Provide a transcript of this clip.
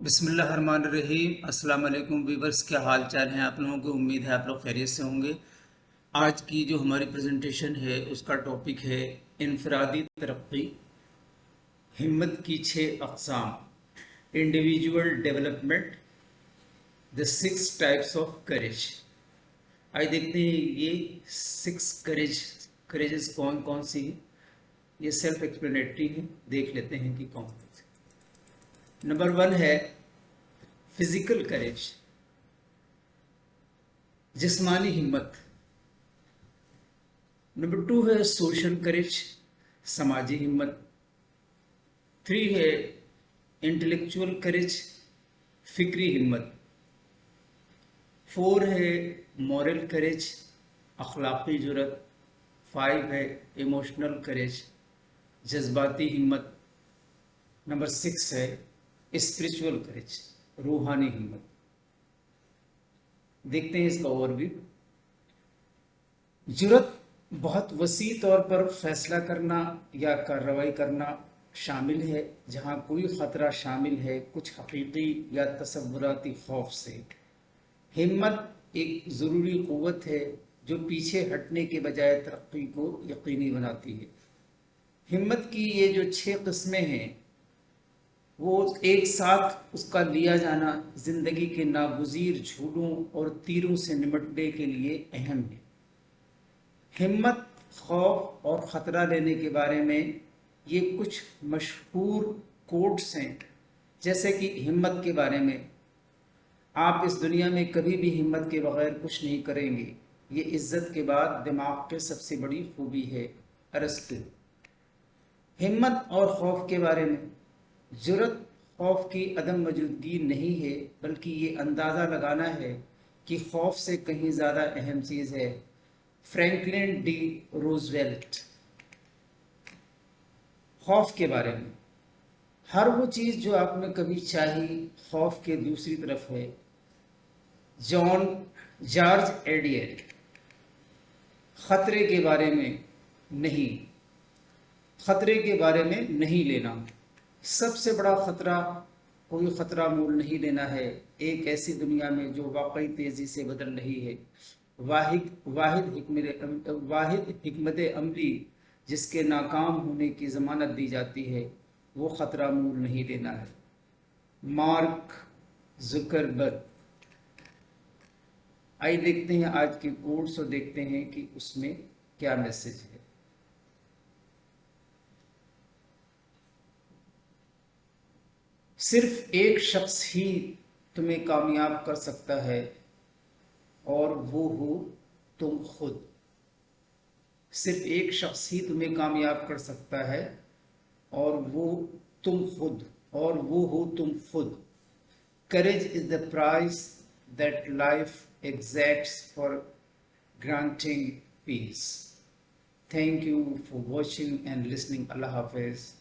بسم اللہ الرحمن الرحیم۔ السلام علیکم ویورز، کیا حال چال ہیں آپ لوگوں کو؟ امید ہے آپ لوگ خیریت سے ہوں گے۔ آج کی جو ہماری پریزنٹیشن ہے اس کا ٹاپک ہے انفرادی ترقی، ہمت کی 6 اقسام، individual development, the 6 types of courage۔ آئے دیکھتے ہیں یہ 6 کریجز کون کون سی ہیں۔ یہ سیلف ایکسپلینیٹری ہے، دیکھ لیتے ہیں کہ کون کون سی۔ نمبر 1 ہے فزیکل کریج، جسمانی ہمت۔ نمبر 2 ہے سوشل کریج، سماجی ہمت۔ 3 ہے انٹلیکچول کریج، فکری ہمت۔ 4 ہے مورل کریج، اخلاقی جرات۔ 5 ہے ایموشنل کریج، جذباتی ہمت۔ نمبر 6 ہے اسپرچول کریج، روحانی ہمت۔ دیکھتے ہیں اس کا اوورویو۔ جرات بہت وسیع طور پر فیصلہ کرنا یا کارروائی کرنا شامل ہے، جہاں کوئی خطرہ شامل ہے کچھ حقیقی یا تصوراتی خوف سے۔ ہمت ایک ضروری قوت ہے جو پیچھے ہٹنے کے بجائے ترقی کو یقینی بناتی ہے۔ ہمت کی یہ جو 6 قسمیں ہیں وہ ایک ساتھ اس کا لیا جانا زندگی کے ناگزیر جھوٹوں اور تیروں سے نمٹنے کے لیے اہم ہے۔ ہمت، خوف اور خطرہ لینے کے بارے میں یہ کچھ مشہور کوٹس ہیں، جیسے کہ ہمت کے بارے میں: آپ اس دنیا میں کبھی بھی ہمت کے بغیر کچھ نہیں کریں گے، یہ عزت کے بعد دماغ کی سب سے بڑی خوبی ہے، ارسطو۔ ہمت اور خوف کے بارے میں: جرات خوف کی عدم موجودگی نہیں ہے، بلکہ یہ اندازہ لگانا ہے کہ خوف سے کہیں زیادہ اہم چیز ہے، فرینکلن ڈی روزویلٹ۔ خوف کے بارے میں: ہر وہ چیز جو آپ نے کبھی چاہی خوف کے دوسری طرف ہے، جارج ایڈیل۔ خطرے کے بارے میں نہیں، خطرے کے بارے میں نہیں لینا۔ سب سے بڑا خطرہ کوئی خطرہ مول نہیں لینا ہے ایک ایسی دنیا میں جو واقعی تیزی سے بدل رہی ہے۔ واحد حکمت عملی جس کے ناکام ہونے کی ضمانت دی جاتی ہے وہ خطرہ مول نہیں لینا ہے، مارک زکربرگ۔ آئیے دیکھتے ہیں آج کے کوٹس اور دیکھتے ہیں کہ اس میں کیا میسج ہے۔ صرف ایک شخص ہی تمہیں کامیاب کر سکتا ہے اور وہ ہو تم خود۔ صرف ایک شخص ہی تمہیں کامیاب کر سکتا ہے اور وہ ہو تم خود۔ Courage is the price that life exacts for granting peace۔ Thank you for watching and listening۔ اللہ حافظ۔